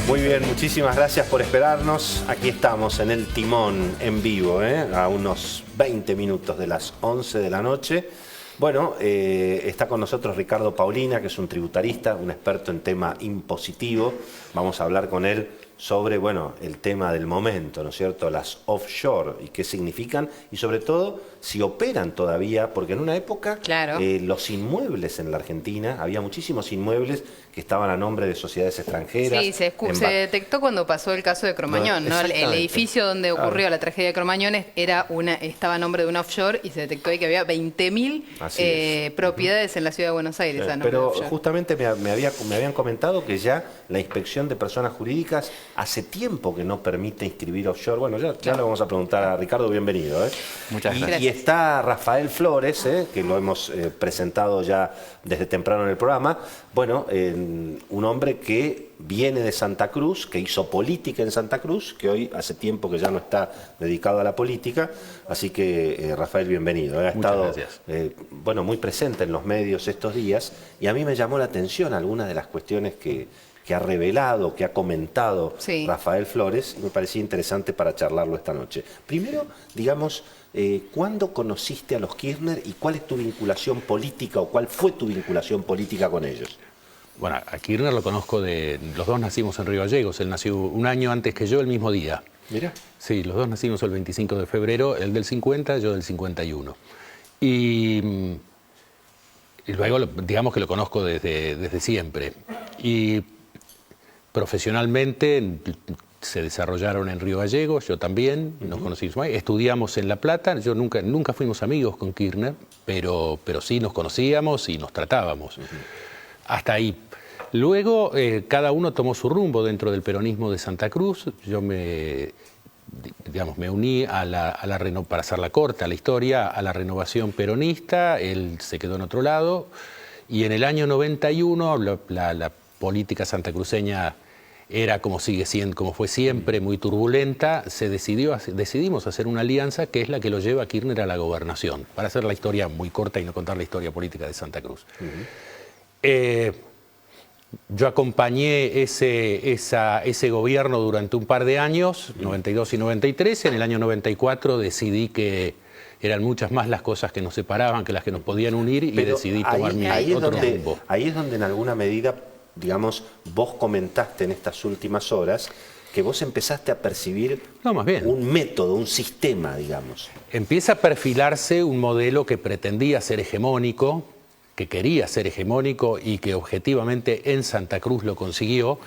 Muy bien, muchísimas gracias por esperarnos. Aquí estamos en el timón en vivo, a unos 20 minutos de las 11 de la noche. Bueno, está con nosotros Ricardo Paulina, que es un tributarista, un experto en tema impositivo. Vamos a hablar con él sobre, bueno, el tema del momento, ¿no es cierto? Las offshore y qué significan y sobre todo si operan todavía, porque en una época los inmuebles en la Argentina, había muchísimos inmuebles que estaban a nombre de sociedades extranjeras. Sí, se detectó cuando pasó el caso de Cromañón, ¿no? El edificio donde ocurrió la tragedia de Cromañón estaba a nombre de una offshore y se detectó ahí que había 20.000 propiedades en la ciudad de Buenos Aires. Pero justamente me habían comentado que ya la inspección de personas jurídicas hace tiempo que no permite inscribir offshore. Bueno, ya lo vamos a preguntar a Ricardo, bienvenido. Muchas gracias. Y está Rafael Flores, que lo hemos presentado ya desde temprano en el programa. Bueno, un hombre que viene de Santa Cruz, que hizo política en Santa Cruz, que hoy hace tiempo que ya no está dedicado a la política. Así que, Rafael, bienvenido. Ha estado bueno, muy presente en los medios estos días y a mí me llamó la atención algunas de las cuestiones que ha revelado, que ha comentado Rafael Flores, y me parecía interesante para charlarlo esta noche. Primero, digamos, ¿cuándo conociste a los Kirchner y cuál es tu vinculación política o cuál fue tu vinculación política con ellos? Bueno, a Kirchner lo conozco los dos nacimos en Río Gallegos, él nació un año antes que yo, el mismo día. Mira. Sí, los dos nacimos el 25 de febrero, él del 50, yo del 51. Y luego, digamos que lo conozco desde siempre. Y profesionalmente se desarrollaron en Río Gallegos, yo también, nos conocimos ahí, estudiamos en La Plata, yo nunca fuimos amigos con Kirchner, pero sí nos conocíamos y nos tratábamos. Hasta ahí. Luego cada uno tomó su rumbo dentro del peronismo de Santa Cruz, yo me uní para hacerla corta, la historia, a la renovación peronista, él se quedó en otro lado, y en el año 91 la política santacruceña era como fue siempre, muy turbulenta. Decidimos hacer una alianza que es la que lo lleva a Kirchner a la gobernación, para hacer la historia muy corta y no contar la historia política de Santa Cruz. Yo acompañé ese gobierno durante un par de años, 92 y 93. En el año 94 decidí que eran muchas más las cosas que nos separaban que las que nos podían unir y decidí tomar otro rumbo. Ahí es donde en alguna medida, digamos, vos comentaste en estas últimas horas que vos empezaste a percibir un método, un sistema, digamos. Empieza a perfilarse un modelo que pretendía ser hegemónico, que quería ser hegemónico y que objetivamente en Santa Cruz lo consiguió,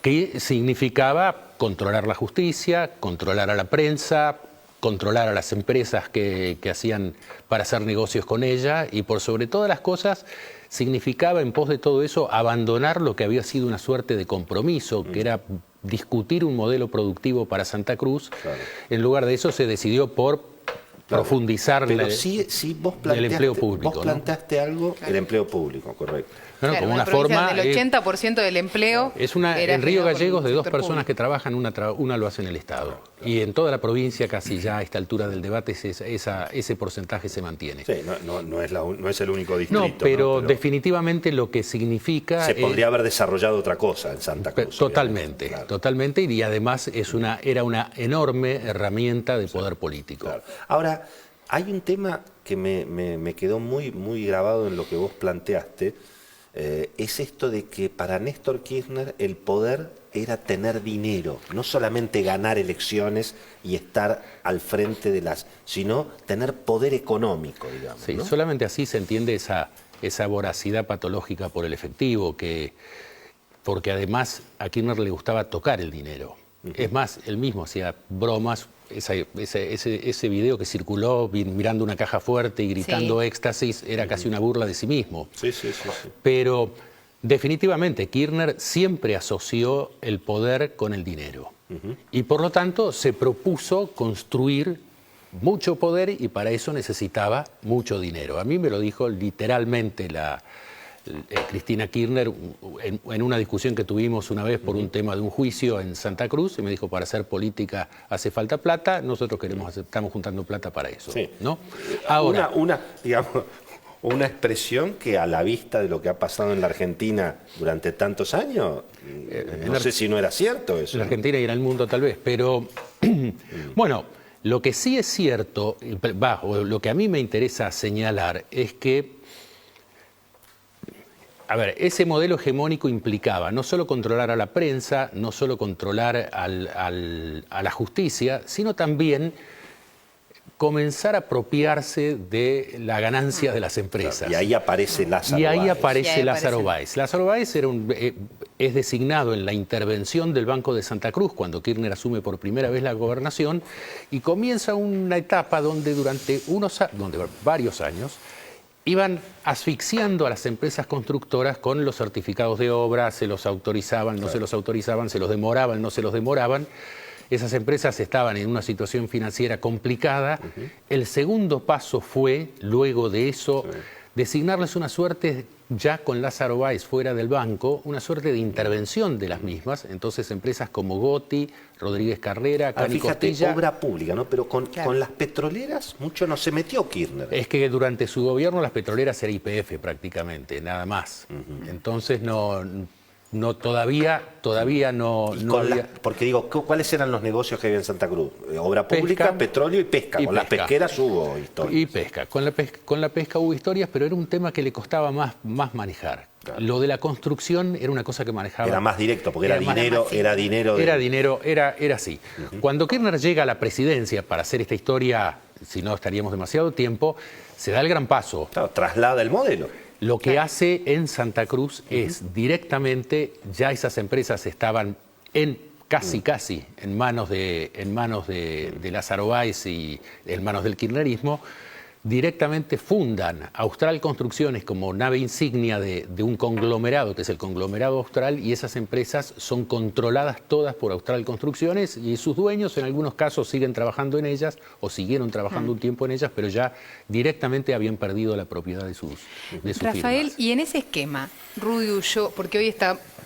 que significaba controlar la justicia, controlar a la prensa, controlar a las empresas que hacían para hacer negocios con ella y por sobre todas las cosas significaba en pos de todo eso abandonar lo que había sido una suerte de compromiso, que era discutir un modelo productivo para Santa Cruz. En lugar de eso se decidió por profundizar el empleo público. Vos planteaste algo, el empleo público, correcto. Bueno, como una forma del 80% del empleo en Río Gallegos de dos personas que trabajan, una lo hace en el Estado. Y en toda la provincia, casi ya a esta altura del debate, ese porcentaje se mantiene. Sí, no es el único distrito. No, pero definitivamente lo que significa... Se podría haber desarrollado otra cosa en Santa Cruz. Totalmente, totalmente, y además era una enorme herramienta de poder político. Claro. Ahora, hay un tema que me quedó muy grabado en lo que vos planteaste. Es esto de que para Néstor Kirchner el poder era tener dinero, no solamente ganar elecciones y estar al frente sino tener poder económico, digamos. Sí, ¿no? Solamente así se entiende esa voracidad patológica por el efectivo, porque además a Kirchner le gustaba tocar el dinero. Es más, él mismo hacía bromas. Ese video que circuló mirando una caja fuerte y gritando éxtasis era casi una burla de sí mismo. Sí. Pero definitivamente Kirchner siempre asoció el poder con el dinero. Y por lo tanto se propuso construir mucho poder y para eso necesitaba mucho dinero. A mí me lo dijo literalmente Cristina Kirchner en una discusión que tuvimos una vez por un tema de un juicio en Santa Cruz, y me dijo: para hacer política hace falta plata, nosotros estamos juntando plata para eso. Sí. ¿No? Ahora, una expresión que a la vista de lo que ha pasado en la Argentina durante tantos años, no sé si no era cierto eso. En la Argentina y en el mundo tal vez, pero bueno, lo que sí es cierto, o lo que a mí me interesa señalar es que, a ver, ese modelo hegemónico implicaba no solo controlar a la prensa, no solo controlar a la justicia, sino también comenzar a apropiarse de la ganancia de las empresas. Y ahí aparece Lázaro Báez. Y ahí aparece Lázaro Báez. Lázaro Báez es designado en la intervención del Banco de Santa Cruz cuando Kirchner asume por primera vez la gobernación y comienza una etapa donde durante varios años iban asfixiando a las empresas constructoras con los certificados de obra, se los autorizaban, no se los autorizaban, se los demoraban, no se los demoraban. Esas empresas estaban en una situación financiera complicada. El segundo paso fue, luego de eso, designarles una suerte, ya con Lázaro Báez fuera del banco, una suerte de intervención de las mismas. Entonces empresas como Gotti, Rodríguez Carrera, Cani Costilla. Obra pública, ¿no? Pero con las petroleras mucho no se metió Kirchner. Es que durante su gobierno las petroleras era YPF prácticamente, nada más. Entonces todavía no había... Porque digo, ¿cuáles eran los negocios que había en Santa Cruz? Obra pública, pesca, petróleo y pesca. Con las pesqueras hubo historias. Y pesca. Con la pesca hubo historias, pero era un tema que le costaba más manejar. Claro. Lo de la construcción era una cosa que manejaba... Era más directo, porque era dinero. Era así. Cuando Kirchner llega a la presidencia para hacer esta historia, si no estaríamos demasiado tiempo, se da el gran paso. Claro, traslada el modelo. Lo que hace en Santa Cruz es directamente, ya esas empresas estaban casi en manos de Lázaro Báez y en manos del kirchnerismo, directamente fundan Austral Construcciones como nave insignia de un conglomerado, que es el conglomerado Austral, y esas empresas son controladas todas por Austral Construcciones y sus dueños en algunos casos siguen trabajando en ellas o siguieron trabajando un tiempo en ellas, pero ya directamente habían perdido la propiedad de sus Rafael, firmas. Y en ese esquema, Rudy Ulloa, porque hoy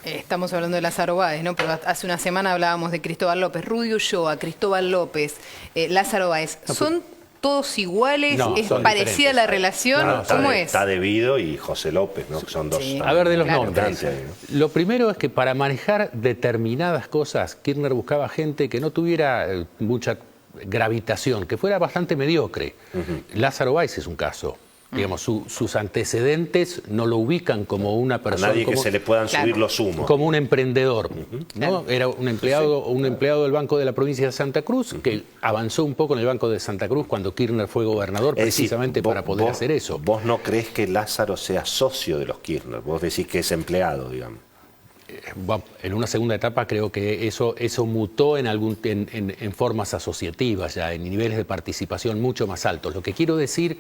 estamos hablando de Lázaro Báez, ¿no? Pero hace una semana hablábamos de Cristóbal López. Rudy Ulloa, Cristóbal López, Lázaro Báez, ¿son todos iguales? No, ¿Es parecida diferentes. la relación? ¿Cómo es? Está Devido y José López, ¿no? Son dos. Sí. A ver, de los nombres. ¿No? Lo primero es que para manejar determinadas cosas, Kirchner buscaba gente que no tuviera mucha gravitación, que fuera bastante mediocre. Lázaro Báez es un caso. Digamos, sus antecedentes no lo ubican como una persona... A nadie que se le puedan subir los humos. Como un emprendedor, ¿no? Era un empleado del Banco de la provincia de Santa Cruz que avanzó un poco en el Banco de Santa Cruz cuando Kirchner fue gobernador, precisamente para poder hacer eso. ¿Vos no crees que Lázaro sea socio de los Kirchner? Vos decís que es empleado, digamos. En una segunda etapa creo que eso mutó en formas asociativas, ya en niveles de participación mucho más altos. Lo que quiero decir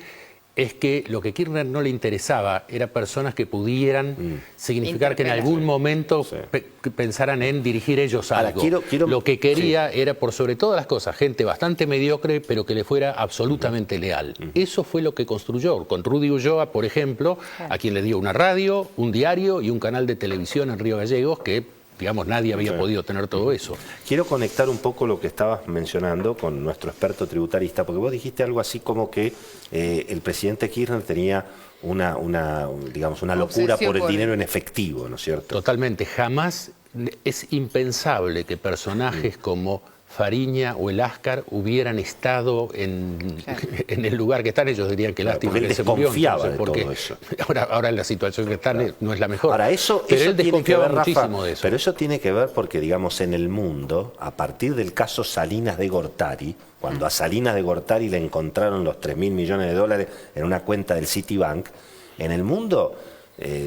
es que lo que Kirchner no le interesaba era personas que pudieran significar que en algún momento pensaran en dirigir ellos algo. Ahora, lo que quería era, por sobre todas las cosas, gente bastante mediocre, pero que le fuera absolutamente leal. Eso fue lo que construyó con Rudy Ulloa, por ejemplo, a quien le dio una radio, un diario y un canal de televisión en Río Gallegos que... digamos, nadie había podido tener todo eso. Quiero conectar un poco lo que estabas mencionando con nuestro experto tributarista, porque vos dijiste algo así como que el presidente Kirchner tenía una locura por el dinero en efectivo, ¿no es cierto? Totalmente. Jamás es impensable que personajes como Fariña o el Ascar hubieran estado en el lugar que están. Ellos dirían que lástima que se murió. Desconfiaba de todo eso. Ahora en la situación que están no es la mejor. Ahora, pero él desconfiaba muchísimo de eso. Pero eso tiene que ver porque, digamos, en el mundo, a partir del caso Salinas de Gortari, cuando a Salinas de Gortari le encontraron los 3.000 millones de dólares en una cuenta del Citibank, en el mundo,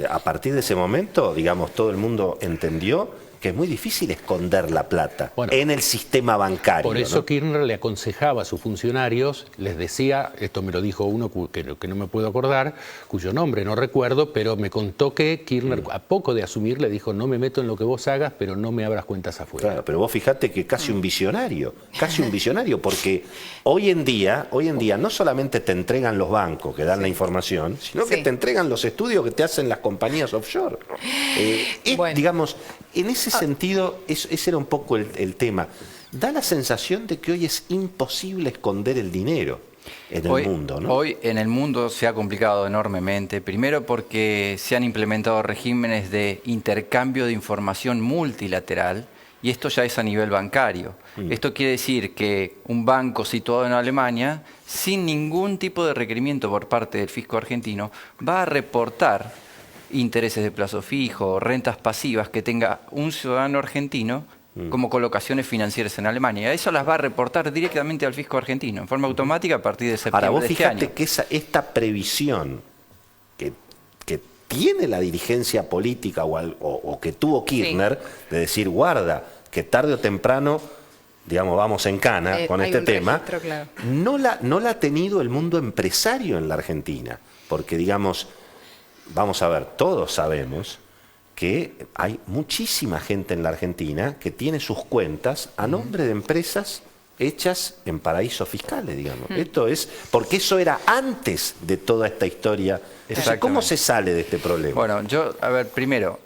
a partir de ese momento, digamos, todo el mundo entendió que es muy difícil esconder la plata en el sistema bancario. Por eso, ¿no? Kirchner le aconsejaba a sus funcionarios, les decía, esto me lo dijo uno que no me puedo acordar, cuyo nombre no recuerdo, pero me contó que Kirchner, a poco de asumir, le dijo, no me meto en lo que vos hagas, pero no me abras cuentas afuera. Claro, pero vos fijate que casi un visionario, porque hoy en día no solamente te entregan los bancos que dan la información, sino que te entregan los estudios que te hacen las compañías offshore. Digamos, en ese sentido, ese era un poco el tema. Da la sensación de que hoy es imposible esconder el dinero. en el mundo, ¿no? Hoy en el mundo se ha complicado enormemente, primero porque se han implementado regímenes de intercambio de información multilateral, y esto ya es a nivel bancario. Esto quiere decir que un banco situado en Alemania, sin ningún tipo de requerimiento por parte del fisco argentino, va a reportar intereses de plazo fijo, rentas pasivas que tenga un ciudadano argentino como colocaciones financieras en Alemania. Eso las va a reportar directamente al fisco argentino, en forma automática a partir de septiembre. Ahora, vos de este año. fíjate que esta previsión que tiene la dirigencia política o que tuvo Kirchner, de decir, guarda, que tarde o temprano, digamos, vamos en cana con este tema, registro, claro. no la ha tenido el mundo empresario en la Argentina. Porque, digamos, vamos a ver, todos sabemos que hay muchísima gente en la Argentina que tiene sus cuentas a nombre de empresas hechas en paraísos fiscales, digamos. Esto es, porque eso era antes de toda esta historia. Entonces, ¿cómo se sale de este problema? Bueno, a ver, primero,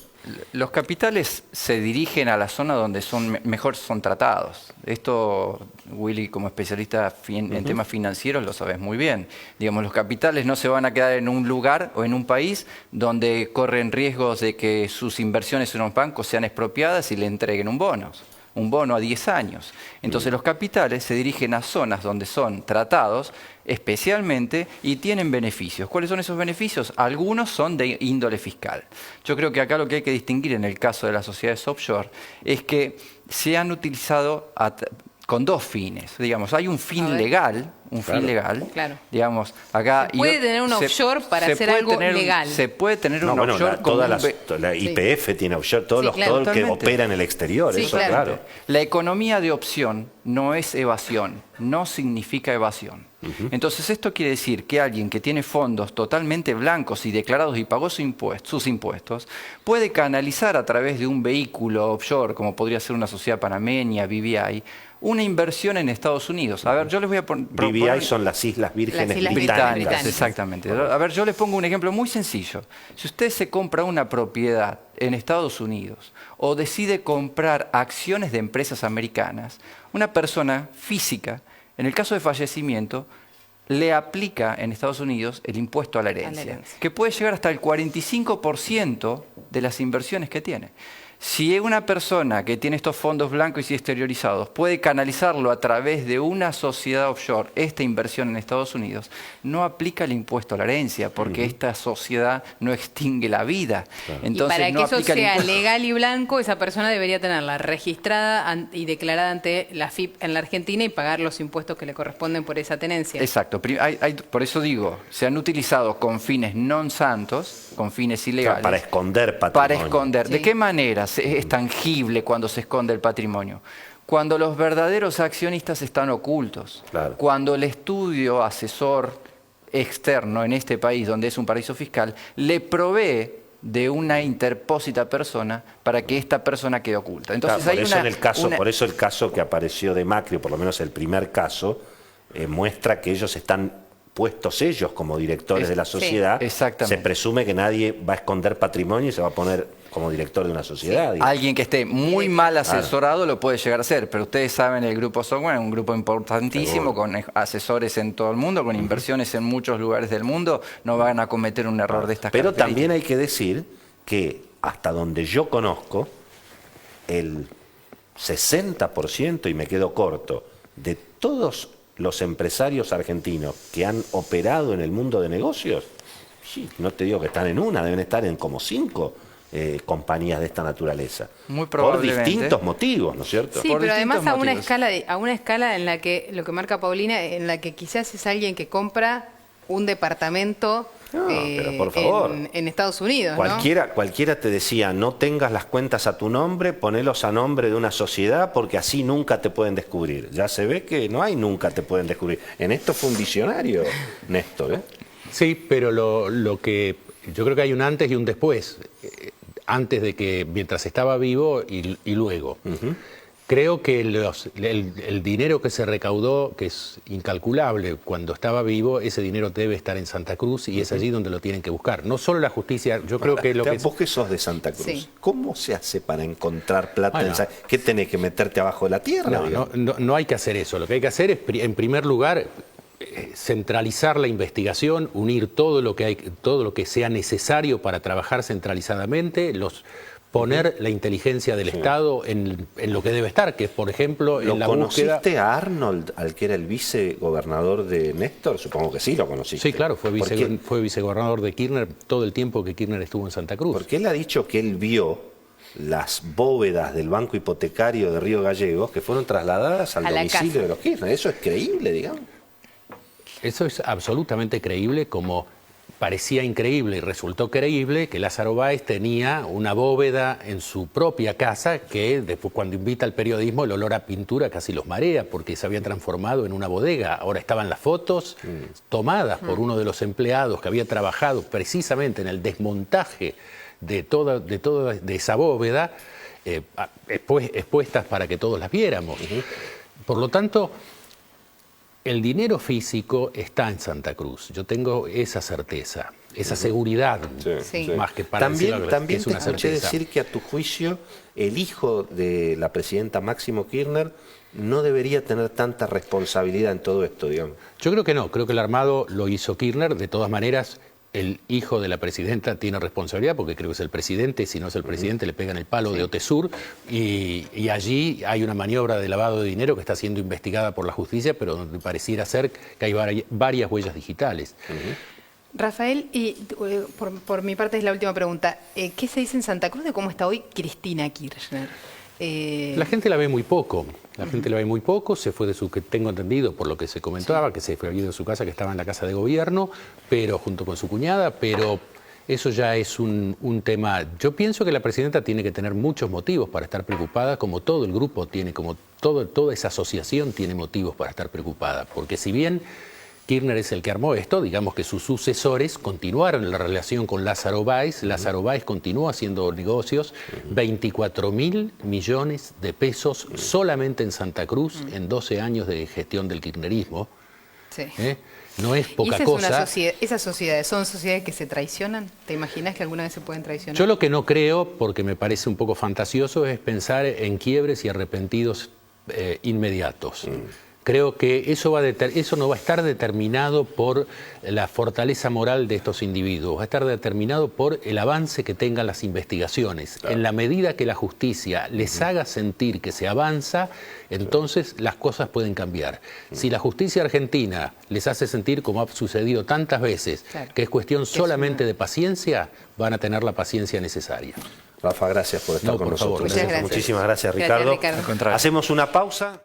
los capitales se dirigen a la zona donde mejor son tratados. Esto, Willy, como especialista en temas financieros, lo sabes muy bien. Digamos, los capitales no se van a quedar en un lugar o en un país donde corren riesgos de que sus inversiones en un banco sean expropiadas y le entreguen un bono a 10 años. Entonces los capitales se dirigen a zonas donde son tratados especialmente y tienen beneficios. ¿Cuáles son esos beneficios? Algunos son de índole fiscal. Yo creo que acá lo que hay que distinguir en el caso de las sociedades offshore es que se han utilizado con dos fines. Digamos, hay un fin legal, Claro. digamos, acá... Se puede tener un offshore para hacer algo legal. Se puede tener un offshore como la YPF tiene offshore, todo el que opera en el exterior, Sí, eso claro. claro. La economía de opción no es evasión, no significa evasión. Entonces esto quiere decir que alguien que tiene fondos totalmente blancos y declarados y pagó sus impuestos, puede canalizar a través de un vehículo offshore, como podría ser una sociedad panameña, BVI, una inversión en Estados Unidos. A ver, yo les voy a proponer... BVI son las Islas Vírgenes Británicas, exactamente. A ver, yo les pongo un ejemplo muy sencillo. Si usted se compra una propiedad en Estados Unidos o decide comprar acciones de empresas americanas, una persona física, en el caso de fallecimiento, le aplica en Estados Unidos el impuesto a la herencia, que puede llegar hasta el 45% de las inversiones que tiene. Si una persona que tiene estos fondos blancos y exteriorizados puede canalizarlo a través de una sociedad offshore, esta inversión en Estados Unidos, no aplica el impuesto a la herencia, porque esta sociedad no extingue la vida. Claro. Entonces, y para no que eso aplica el sea impuesto. legal y blanco, esa persona debería tenerla registrada y declarada ante la FIP en la Argentina y pagar los impuestos que le corresponden por esa tenencia. Exacto. Por eso digo, se han utilizado con fines non santos, con fines ilegales. Para esconder patrimonio. Para esconder. Sí. ¿De qué manera es tangible cuando se esconde el patrimonio? Cuando los verdaderos accionistas están ocultos. Claro. Cuando el estudio asesor externo en este país, donde es un paraíso fiscal, le provee de una interpósita persona para que esta persona quede oculta. Entonces, claro, por eso el caso que apareció de Macri, o por lo menos el primer caso, muestra que ellos están puestos ellos como directores de la sociedad. Sí, exactamente. Se presume que nadie va a esconder patrimonio y se va a poner como director de una sociedad. Sí. Alguien que esté muy mal asesorado lo puede llegar a ser, pero ustedes saben, el Grupo Software es un grupo importantísimo, con asesores en todo el mundo, con inversiones en muchos lugares del mundo, no van a cometer un error de estas Pero características. también hay que decir que hasta donde yo conozco, el 60%, y me quedo corto, de todos los empresarios argentinos que han operado en el mundo de negocios, sí, no te digo que están en una, deben estar en como 5 compañías de esta naturaleza. Muy probablemente. Por distintos motivos, ¿no es cierto? Sí, Por pero además distintos a una motivos. escala en la que, lo que marca Paulina, en la que quizás es alguien que compra un departamento pero por favor. en Estados Unidos, Cualquiera te decía, no tengas las cuentas a tu nombre, ponelos a nombre de una sociedad porque así nunca te pueden descubrir. Ya se ve que no hay nunca te pueden descubrir. En esto fue un visionario, Néstor, ¿eh? Sí, pero lo que yo creo que hay un antes y un después. Antes de que, mientras estaba vivo y luego. Creo que el dinero que se recaudó, que es incalculable cuando estaba vivo, ese dinero debe estar en Santa Cruz y es allí donde lo tienen que buscar. No solo la justicia, yo creo que lo que... Vos que sos de Santa Cruz, Sí. ¿cómo se hace para encontrar plata? Bueno. ¿Qué tenés que meterte abajo de la tierra? No hay que hacer eso. Lo que hay que hacer es, en primer lugar, centralizar la investigación, unir todo lo que sea necesario para trabajar centralizadamente, poner la inteligencia del Estado en lo que debe estar, que es, por ejemplo, en la búsqueda... ¿Lo conociste a Arnold, al que era el vicegobernador de Néstor? Supongo que sí lo conociste. Sí, claro, fue vicegobernador de Kirchner todo el tiempo que Kirchner estuvo en Santa Cruz. Porque él ha dicho que él vio las bóvedas del Banco Hipotecario de Río Gallegos que fueron trasladadas al domicilio de los Kirchner. ¿Eso es creíble, digamos? Eso es absolutamente creíble, como parecía increíble y resultó creíble que Lázaro Báez tenía una bóveda en su propia casa que después, cuando invita al periodismo, el olor a pintura casi los marea porque se había transformado en una bodega. Ahora estaban las fotos tomadas por uno de los empleados que había trabajado precisamente en el desmontaje de toda esa bóveda, expuestas para que todos las viéramos. Por lo tanto, el dinero físico está en Santa Cruz. Yo tengo esa certeza, esa seguridad, más que para También que es te una escuché certeza. decir que a tu juicio el hijo de la presidenta Máximo Kirchner no debería tener tanta responsabilidad en todo esto, digamos. Yo creo que no, creo que el armado lo hizo Kirchner. De todas maneras, el hijo de la presidenta tiene responsabilidad porque creo que es el presidente, si no es el presidente le pegan el palo de Otesur y allí hay una maniobra de lavado de dinero que está siendo investigada por la justicia, pero donde pareciera ser que hay varias huellas digitales. Rafael, y por mi parte es la última pregunta. ¿Qué se dice en Santa Cruz de cómo está hoy Cristina Kirchner? La gente la ve muy poco. La gente la ve muy poco, se fue de su, que tengo entendido por lo que se comentaba, que se fue de su casa, que estaba en la casa de gobierno, pero junto con su cuñada, pero eso ya es un tema. Yo pienso que la presidenta tiene que tener muchos motivos para estar preocupada, como todo el grupo tiene, como toda esa asociación tiene motivos para estar preocupada, porque si bien Kirchner es el que armó esto, digamos que sus sucesores continuaron la relación con Lázaro Báez. Lázaro Báez continuó haciendo negocios, 24.000 millones de pesos solamente en Santa Cruz en 12 años de gestión del kirchnerismo. Sí. No es poca ¿Y cosa. ¿Esas sociedades son sociedades que se traicionan? ¿Te imaginas que alguna vez se pueden traicionar? Yo lo que no creo, porque me parece un poco fantasioso, es pensar en quiebres y arrepentidos inmediatos. Creo que eso no va a estar determinado por la fortaleza moral de estos individuos, va a estar determinado por el avance que tengan las investigaciones. Claro. En la medida que la justicia les haga sentir que se avanza, entonces las cosas pueden cambiar. Si la justicia argentina les hace sentir, como ha sucedido tantas veces, que es cuestión solamente de paciencia, van a tener la paciencia necesaria. Rafa, gracias por estar con nosotros. Muchísimas gracias, Ricardo. Gracias, Ricardo. Hacemos una pausa.